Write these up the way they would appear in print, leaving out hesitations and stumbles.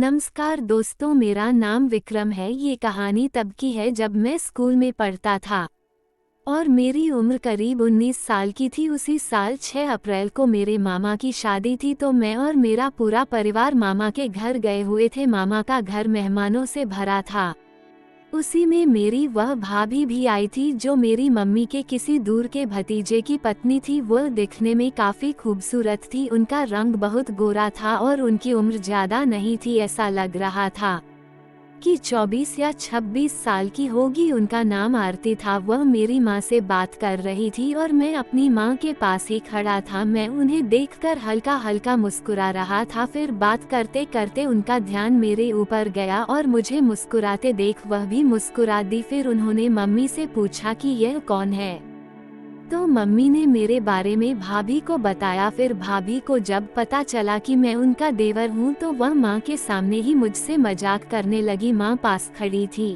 नमस्कार दोस्तों, मेरा नाम विक्रम है। ये कहानी तब की है जब मैं स्कूल में पढ़ता था और मेरी उम्र करीब 19 साल की थी। उसी साल 6 अप्रैल को मेरे मामा की शादी थी, तो मैं और मेरा पूरा परिवार मामा के घर गए हुए थे। मामा का घर मेहमानों से भरा था। उसी में मेरी वह भाभी भी आई थी जो मेरी मम्मी के किसी दूर के भतीजे की पत्नी थी। वह दिखने में काफी खूबसूरत थी। उनका रंग बहुत गोरा था और उनकी उम्र ज्यादा नहीं थी। ऐसा लग रहा था कि 24 या 26 साल की होगी। उनका नाम आरती था। वह मेरी माँ से बात कर रही थी और मैं अपनी माँ के पास ही खड़ा था। मैं उन्हें देखकर हल्का हल्का मुस्कुरा रहा था। फिर बात करते करते उनका ध्यान मेरे ऊपर गया और मुझे मुस्कुराते देख वह भी मुस्कुरा दी। फिर उन्होंने मम्मी से पूछा कि यह कौन है, तो मम्मी ने मेरे बारे में भाभी को बताया। फिर भाभी को जब पता चला कि मैं उनका देवर हूँ तो वह माँ के सामने ही मुझसे मजाक करने लगी। माँ पास खड़ी थी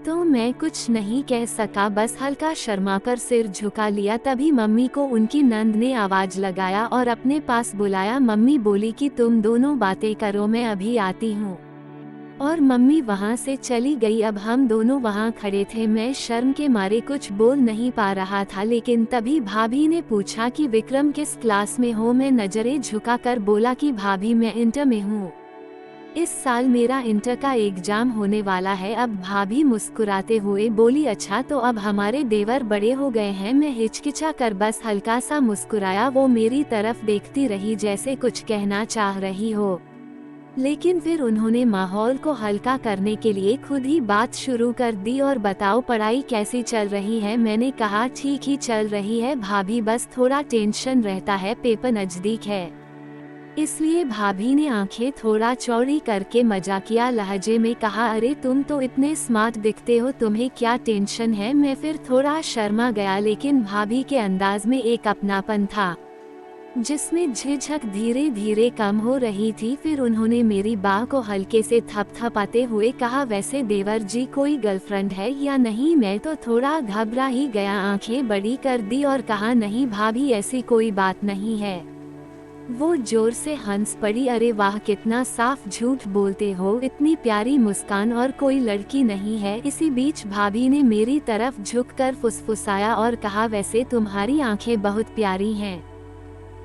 तो मैं कुछ नहीं कह सका, बस हल्का शर्माकर सिर झुका लिया। तभी मम्मी को उनकी नंद ने आवाज लगाया और अपने पास बुलाया। मम्मी बोली कि तुम दोनों बातें करो, मैं अभी आती हूँ। और मम्मी वहाँ से चली गई। अब हम दोनों वहाँ खड़े थे। मैं शर्म के मारे कुछ बोल नहीं पा रहा था, लेकिन तभी भाभी ने पूछा कि विक्रम किस क्लास में हो। मैं नजरें झुकाकर बोला कि भाभी मैं इंटर में हूँ। इस साल मेरा इंटर का एग्जाम होने वाला है। अब भाभी मुस्कुराते हुए बोली, अच्छा तो अब हमारे देवर बड़े हो गए हैं। मैं हिचकिचा कर बस हल्का सा मुस्कुराया। वो मेरी तरफ देखती रही जैसे कुछ कहना चाह रही हो, लेकिन फिर उन्होंने माहौल को हल्का करने के लिए खुद ही बात शुरू कर दी। और बताओ पढ़ाई कैसी चल रही है। मैंने कहा ठीक ही चल रही है भाभी, बस थोड़ा टेंशन रहता है, पेपर नजदीक है इसलिए। भाभी ने आंखें थोड़ा चौड़ी करके मजाकिया लहजे में कहा, अरे तुम तो इतने स्मार्ट दिखते हो, तुम्हें क्या टेंशन है। मैं फिर थोड़ा शर्मा गया, लेकिन भाभी के अंदाज में एक अपनापन था जिसमें झिझक धीरे धीरे कम हो रही थी। फिर उन्होंने मेरी बाह को हल्के से थपथपाते हुए कहा, वैसे देवर जी कोई गर्लफ्रेंड है या नहीं। मैं तो थोड़ा घबरा ही गया, आंखें बड़ी कर दी और कहा, नहीं भाभी ऐसी कोई बात नहीं है। वो जोर से हंस पड़ी, अरे वाह कितना साफ झूठ बोलते हो, इतनी प्यारी मुस्कान और कोई लड़की नहीं है। इसी बीच भाभी ने मेरी तरफ झुककर फुसफुसाया और कहा, वैसे तुम्हारी आंखें बहुत प्यारी हैं।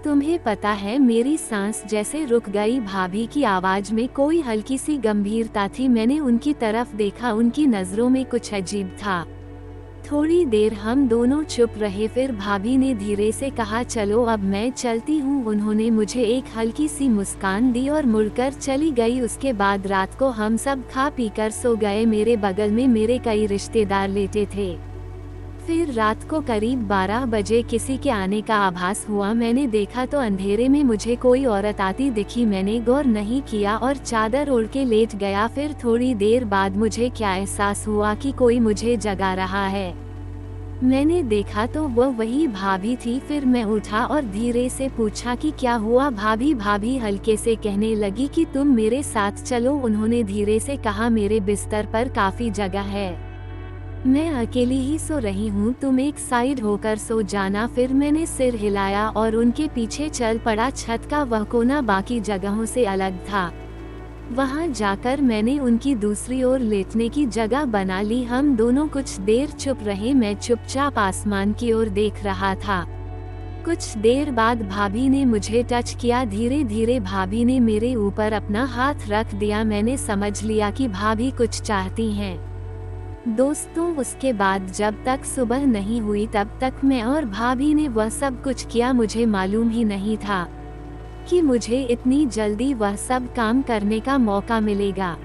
तुम्हें पता है मेरी सांस जैसे रुक गई। भाभी की आवाज में कोई हल्की सी गंभीरता थी। मैंने उनकी तरफ देखा, उनकी नजरों में कुछ अजीब था। थोड़ी देर हम दोनों चुप रहे। फिर भाभी ने धीरे से कहा, चलो अब मैं चलती हूँ। उन्होंने मुझे एक हल्की सी मुस्कान दी और मुड़कर चली गई। उसके बाद रात को हम सब खा पीकर सो गए। मेरे बगल में मेरे कई रिश्तेदार लेटे थे। फिर रात को करीब 12 बजे किसी के आने का आभास हुआ। मैंने देखा तो अंधेरे में मुझे कोई औरत आती दिखी। मैंने गौर नहीं किया और चादर ओढ़ के लेट गया। फिर थोड़ी देर बाद मुझे क्या एहसास हुआ कि कोई मुझे जगा रहा है। मैंने देखा तो वह वही भाभी थी। फिर मैं उठा और धीरे से पूछा कि क्या हुआ भाभी। भाभी हल्के से कहने लगी कि तुम मेरे साथ चलो। उन्होंने धीरे से कहा, मेरे बिस्तर पर काफी जगह है, मैं अकेली ही सो रही हूँ, तुम एक साइड होकर सो जाना। फिर मैंने सिर हिलाया और उनके पीछे चल पड़ा। छत का वह कोना बाकी जगहों से अलग था। वहाँ जाकर मैंने उनकी दूसरी ओर लेटने की जगह बना ली। हम दोनों कुछ देर चुप रहे। मैं चुपचाप आसमान की ओर देख रहा था। कुछ देर बाद भाभी ने मुझे टच किया। धीरे धीरे भाभी ने मेरे ऊपर अपना हाथ रख दिया। मैंने समझ लिया कि भाभी कुछ चाहती हैं। दोस्तों उसके बाद जब तक सुबह नहीं हुई तब तक मैं और भाभी ने वह सब कुछ किया। मुझे मालूम ही नहीं था कि मुझे इतनी जल्दी वह सब काम करने का मौका मिलेगा।